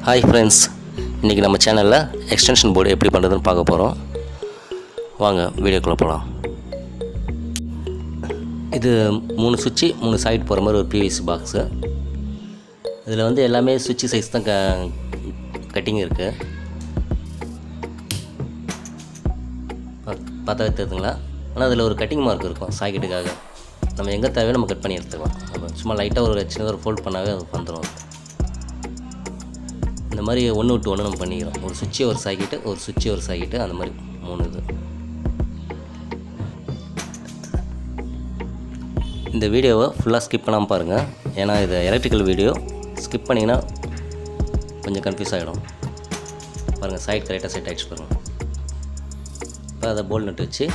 Hi friends, இன்றைக்கி நம்ம சேனலில் எக்ஸ்டென்ஷன் போர்டு எப்படி பண்ணுறதுன்னு பார்க்க போகிறோம். வாங்க வீடியோக்குள்ளே போகலாம். இது 3 சுவிட்சு 3 சாக்கெட் போகிற மாதிரி ஒரு பிவிசி பாக்ஸு. இதில் வந்து எல்லாமே சுவிட்சு சைஸ் தான் கட்டிங் இருக்குது. பார்த்தா தெரியுதுங்களா? ஆனால் அதில் ஒரு கட்டிங் மார்க் இருக்கும் சாக்கெட்டுக்காக. நம்ம எங்கே தேவையோ நம்ம கட் பண்ணி எடுத்துக்கலாம். அப்போ சும்மா லைட்டாக ஒரு சின்னதாக ஒரு ஃபோல்ட் பண்ணாவே அது வந்துடும். இந்த மாதிரி ஒன்று விட்டு ஒன்று நம்ம பண்ணிக்கிறோம். ஒரு சுவிட்சு ஒரு சாக்கெட்டு, ஒரு சுவிட்சு ஒரு சாக்கெட்டு, அந்த மாதிரி 3 இது. இந்த வீடியோவை ஃபுல்லாக ஸ்கிப் பண்ணாமல் பாருங்கள். ஏன்னா இது எலக்ட்ரிக்கல் வீடியோ. ஸ்கிப் பண்ணிங்கன்னா கொஞ்சம் கன்ஃபியூஸ் ஆகிடும். பாருங்கள், சைட் கரெக்டாக செட் ஆகிடுச்சு பாருங்கள். இப்போ அதை போல்ட் நட்டு வச்சு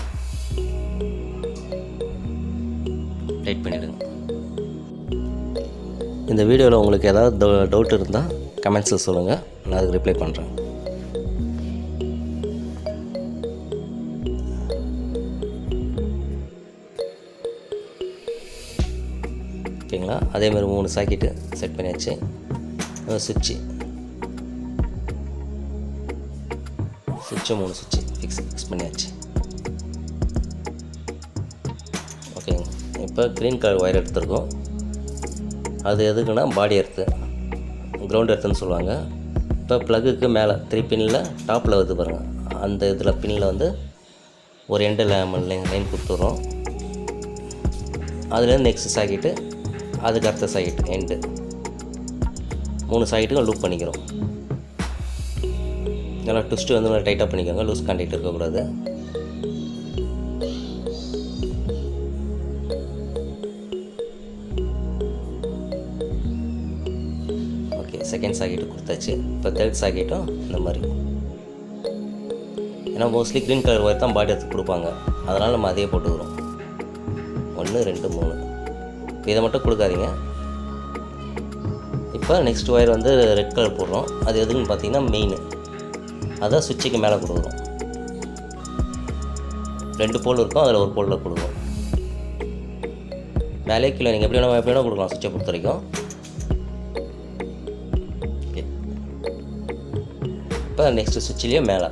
டைட் பண்ணிவிடுங்க. இந்த வீடியோவில் உங்களுக்கு ஏதாவது டவுட் இருந்தால் கமெண்ட்ஸில் சொல்லுங்கள், நான் அதுக்கு ரிப்ளை பண்ணுறேன். ஓகேங்களா? அதேமாதிரி 3 சாக்கெட்டு செட் பண்ணியாச்சு. சுவிட்சு 3 சுவிட்சு ஃபிக்ஸ் பண்ணியாச்சு. ஓகேங்க. இப்போ க்ரீன் கலர் ஒயர் எடுத்துருக்கோம். அது எதுக்குன்னா பாடி எர்த்து, கிரவுண்ட் எர்த்துன்னு சொல்லுவாங்க. இப்போ ப்ளக்குக்கு மேலே 3 பின்னில் டாப்பில் வந்து பாருங்கள், அந்த இதில் பின்னில் வந்து ஒரு எண்டு லைன் கொடுத்துட்றோம். அதுலேருந்து நெக்ஸ்ட் சாக்கெட்டு, அதுக்கு அடுத்த சாக்கெட்டு எண்டு, 3 சாக்கெட்டுக்கும் லூப் பண்ணிக்கிறோம். நல்லா ட்விஸ்ட்டு வந்து நல்லா டைட்டாக பண்ணிக்கோங்க, லூஸ் கான்டாக்ட் இருக்கக்கூடாது. செகண்ட் சாக்கெட்டு கொடுத்தாச்சு. இப்போ தேர்ட் சாக்கெட்டும் இந்த மாதிரி. ஏன்னா மோஸ்ட்லி க்ரீன் கலர் ஒயர் தான் பாடி எடுத்து கொடுப்பாங்க, அதனால் நம்ம அதையே போட்டுக்கிறோம். 1 2 3. இப்போ இதை மட்டும் கொடுக்காதீங்க. இப்போ நெக்ஸ்ட் ஒயர் வந்து ரெட் கலர் போடுறோம். அது எதுக்குன்னு பார்த்தீங்கன்னா மெயின், அதான் சுவிட்சுக்கு மேலே கொடுக்குறோம். 2 போல் இருக்கும், அதில் ஒரு போலில் கொடுக்குறோம். மேலே கீழே நீங்கள் எப்படி வேணால் கொடுக்கலாம் சுவிட்சை பொறுத்த வரைக்கும். இப்போ நெக்ஸ்ட்டு சுவிட்சிலேயே மேலே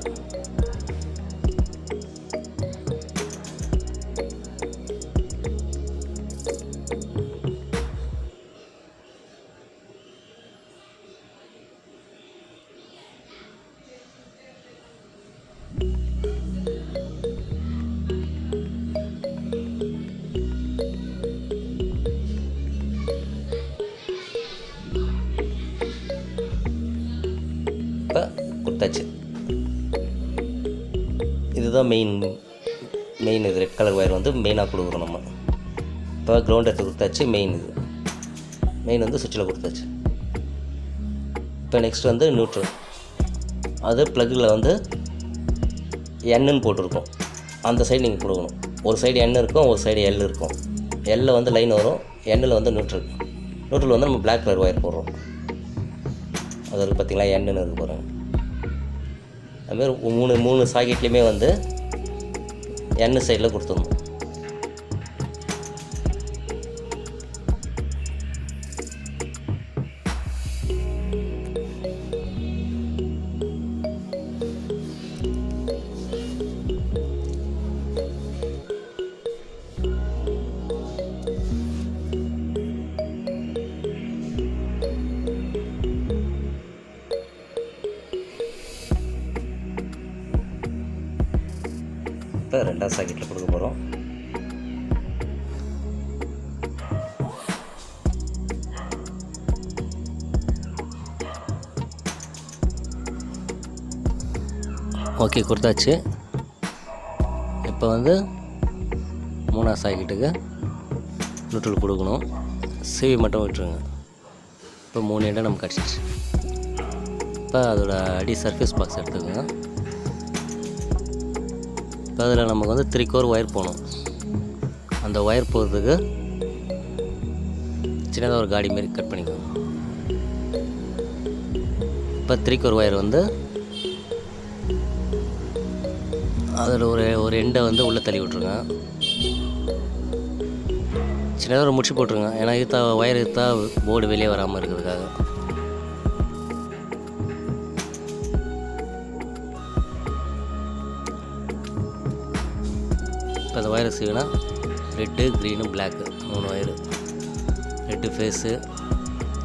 இப்போ கொடுத்தாச்சு. இதுதான் மெயின். இது ரெட் கலர் ஒயர் வந்து மெயினாக கொடுக்குறோம் நம்ம. இப்போ கிரவுண்ட் எடுத்து கொடுத்தாச்சு. மெயின் வந்து சுவிட்சில் கொடுத்தாச்சு. இப்போ நெக்ஸ்ட் வந்து நியூட்ரல். அது ப்ளக்கில் வந்து என்னு போட்டிருக்கோம், அந்த சைடு நீங்கள் கொடுக்கணும். ஒரு சைடு என் இருக்கும், ஒரு சைடு எல் இருக்கும். எல்லில் வந்து லைன் வரும், எண்ணில் வந்து நியூட்ரல் வந்து நம்ம பிளாக் கலர் ஒயர் போடுறோம். அது இருக்குது பார்த்திங்களா, எண்ணுன்னு இருக்கு போகிறோம். அதுமாதிரி 3 சாக்கெட்லேயுமே வந்து எண்ணெய் சைடில் கொடுத்துடணும். இப்போ 2வது சாக்கெட்டில் கொடுக்க போகிறோம். ஓகே, கொடுத்தாச்சு. இப்போ வந்து 3வது சாக்கெட்டுக்கு நியூட்ரல் கொடுக்கணும். சிவி மட்டும் விட்டுருங்க. இப்போ 3 எண்டை நமக்கு கிடச்சிச்சு. இப்போ அதோட அடி சர்ஃபேஸ் பாக்ஸ் எடுத்துக்கோங்க. இப்போ அதில் நமக்கு வந்து 3 கோர் ஒயர் போகணும். அந்த ஒயர் போகிறதுக்கு சின்னதாக ஒரு காடி மாரி கட் பண்ணிக்கோங்க. இப்போ 3 கோர் ஒயர் வந்து அதில் ஒரு எண்டை வந்து உள்ளே தள்ளி விட்ருங்க. சின்னதாக ஒரு முடிச்சு போட்டுருங்க, ஏன்னா இழுத்தா ஒயர் இழுத்தா போர்டு வெளியே வராமல் இருக்கிறதுக்காக. இப்போ அந்த ஒயரை சீவினா red, green, black 3 wire. Red phase,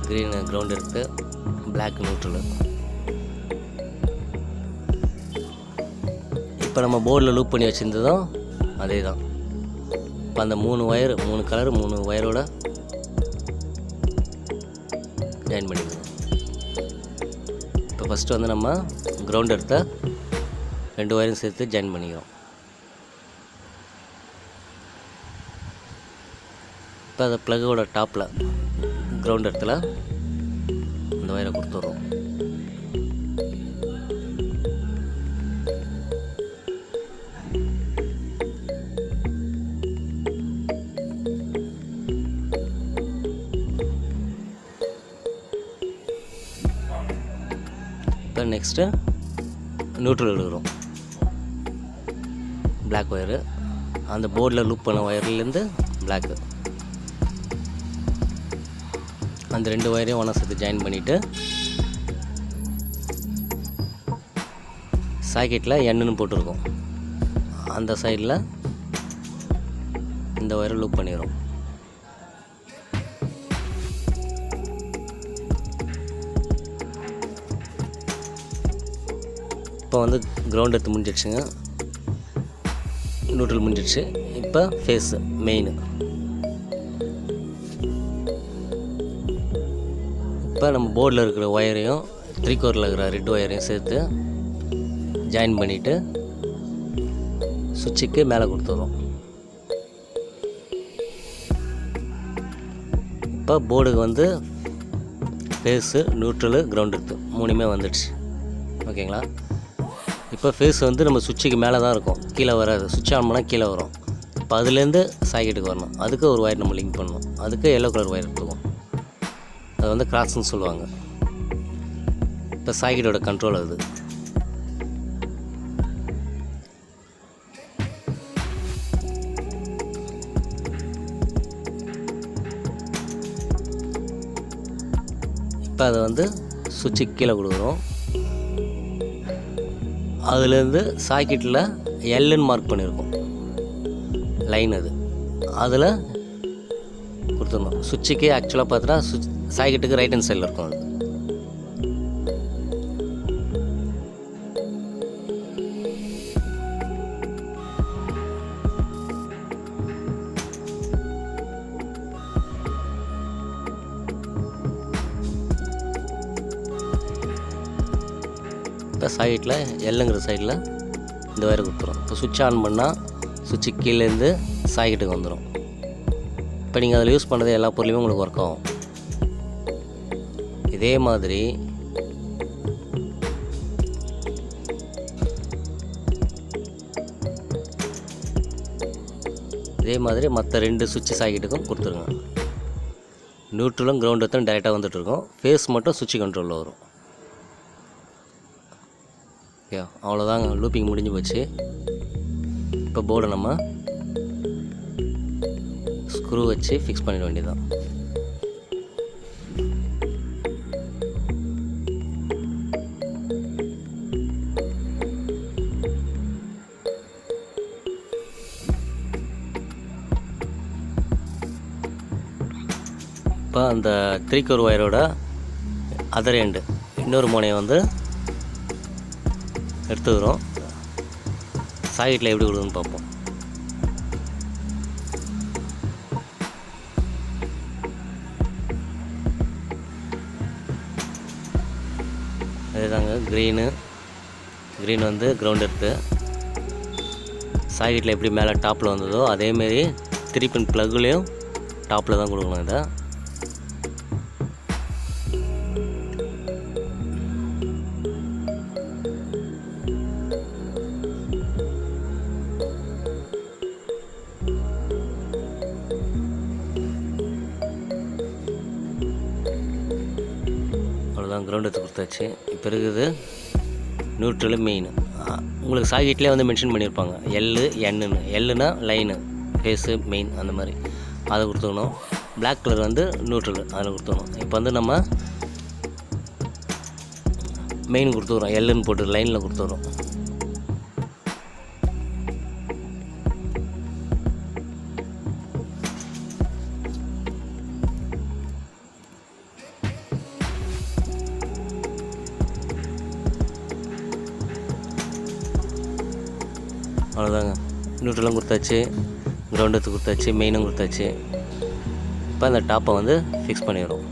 green ground எடுத்து, பிளாக் நியூட்ரலு. இப்போ நம்ம போர்டில் லூப் பண்ணி வச்சுருந்ததும் அதே தான். இப்போ அந்த 3 ஒயர் 3 கலர் 3 ஒயரோட ஜாயின் பண்ணிக்கணும். இப்போ ஃபஸ்ட்டு வந்து நம்ம கிரவுண்ட் எடுத்த 2 ஒயரும் சேர்த்து ஜாயின் பண்ணிக்கிறோம். இப்போ அந்த ப்ளக்கோட டாப்பில் கிரவுண்ட் இடத்துல இந்த ஒயரை கொடுத்துட்றோம். இப்போ நெக்ஸ்ட்டு நியூட்ரல் எடுக்கிறோம். பிளாக் ஒயரு அந்த போர்டில் லூப் பண்ண ஒயர்லேருந்து பிளாக்கு அந்த 2 ஒயரையும் ஒன்றா சேர்த்து ஜாயின் பண்ணிவிட்டு சாக்கெட்டில் எண்ணுன்னு போட்டிருக்கோம். அந்த சைடில் இந்த ஒயரை லூப் பண்ணிடுறோம். இப்போ வந்து கிரவுண்ட் எடுத்து முடிஞ்சிடுச்சுங்க, நியூட்ரல் முடிஞ்சிடுச்சு. இப்போ ஃபேஸு மெயின். இப்போ நம்ம போர்டில் இருக்கிற ஒயரையும் 3/4 இருக்கிற ரெட் ஒயரையும் சேர்த்து ஜாயின் பண்ணிவிட்டு சுவிட்சுக்கு மேலே கொடுத்துட்றோம். இப்போ போர்டுக்கு வந்து ஃபேஸு, நியூட்ரலு, கிரவுண்ட் எடுத்து 3மே வந்துடுச்சு. ஓகேங்களா? இப்போ ஃபேஸ் வந்து நம்ம சுவிட்சுக்கு மேலே தான் இருக்கும், கீழே வராது. சுவிட்ச் ஆன் பண்ணால் கீழே வரும். இப்போ அதுலேருந்து சாக்கெட்டுக்கு வரணும். அதுக்கு ஒரு ஒயர் நம்ம லிங்க் பண்ணணும். அதுக்கு எல்லோ கலர் ஒயர் எடுத்துக்கும். அது வந்து கிராஸ்ன்னு சொல்லுவாங்க. இப்போ சாக்கெட்டோட கண்ட்ரோல் அது. இப்போ அதை வந்து சுவிட்சுக்கு கீழே கொடுக்குறோம். அதுலேருந்து சாக்கெட்டில் எல்லுன்னு மார்க் பண்ணியிருக்கோம் லைன், அது அதில் கொடுத்துடணும். சுவிட்சுக்கு ஆக்சுவலாக பார்த்தீங்கன்னா சாக்கெட்டுக்கு ரைட் ஹேண்ட் சைடில் இருக்கும். அது இப்போ சாக்கெட்டில் எல்லுங்கிற சைடில் இந்த வயரை கொடுத்துரும். இப்போ சுவிட்ச் ஆன் பண்ணால் சுவிட்சு கீழேருந்து சாக்கெட்டுக்கு வந்துடும். இப்போ நீங்கள் அதில் யூஸ் பண்ணுறது எல்லா பொருளையுமே உங்களுக்கு ஒர்க் ஆகும். இதே மாதிரி மற்ற 2 சுவிட்சு சாக்கெட்டுக்கும் கொடுத்துருங்க. நியூட்ரலும் கிரவுண்ட் எடுத்தும் டைரெக்டாக வந்துட்டுருக்கோம். ஃபேஸ் மட்டும் சுவிட்சு கண்ட்ரோலில் வரும். ஓகே, அவ்வளோதாங்க, லூப்பிங் முடிஞ்சு போச்சு. இப்போ போர்டை நம்ம ஸ்க்ரூ வச்சு ஃபிக்ஸ் பண்ணிட வேண்டியதுதான். இப்போ அந்த 3/4 ஒயரோட அதர் எண்டு இன்னொரு முனையை வந்து எடுத்துக்கிறோம். சாக்கெட்டில் எப்படி கொடுக்குதுன்னு பார்ப்போம். அதேதாங்க, க்ரீன் வந்து கிரவுண்ட் எடுத்து சாக்கெட்டில் எப்படி மேலே டாப்பில் வந்ததோ அதேமாரி 3 பின் ப்ளக்குலேயும் டாப்பில் தான் கொடுக்கணும். இதை அவ்வளோதான், கிரவுண்ட் எடுத்து கொடுத்தாச்சு. இப்போ இருக்குது நியூட்ரலு மெயின். உங்களுக்கு சாக்கெட்லேயே வந்து மென்ஷன் பண்ணியிருப்பாங்க எல்லு எண்ணுன்னு. எல்லுனா லைனு, ஃபேஸு, மெயின் அந்த மாதிரி. அதை கொடுத்துக்கணும். Black கலர் வந்து நியூட்ரல், அதில் கொடுத்துக்கணும். இப்போ வந்து நம்ம மெயின் கொடுத்துக்கிறோம், எல்லுன்னு போட்டு லைனில் கொடுத்துக்கிறோம். அவ்வளோதாங்க, நியூட்ரலும் கொடுத்தாச்சு, கிரவுண்ட் எடுத்து கொடுத்தாச்சு, மெயினும் கொடுத்தாச்சு. இப்போ அந்த டாப்பை வந்து ஃபிக்ஸ் பண்ணிடுறோம்.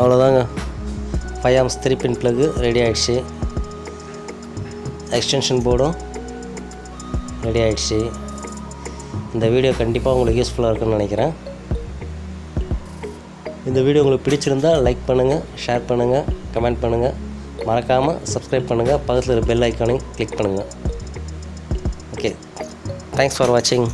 அவ்வளோதாங்க, 5 ஆம்ஸ் 3 பின் ப்ளக்கு ரெடி ஆகிடுச்சு. எக்ஸ்டென்ஷன் போர்டும் ரெடி ஆகிடுச்சு. இந்த வீடியோ கண்டிப்பாக உங்களுக்கு யூஸ்ஃபுல்லாக இருக்குன்னு நினைக்கிறேன். இந்த வீடியோ உங்களுக்கு பிடிச்சிருந்தால் லைக் பண்ணுங்கள், ஷேர் பண்ணுங்கள், கமெண்ட் பண்ணுங்கள், மறக்காமல் சப்ஸ்கிரைப் பண்ணுங்கள், பக்கத்தில் இருக்கிற பெல் ஐக்கானையும் கிளிக் பண்ணுங்கள். ஓகே, தேங்க்ஸ் ஃபார் வாட்சிங்.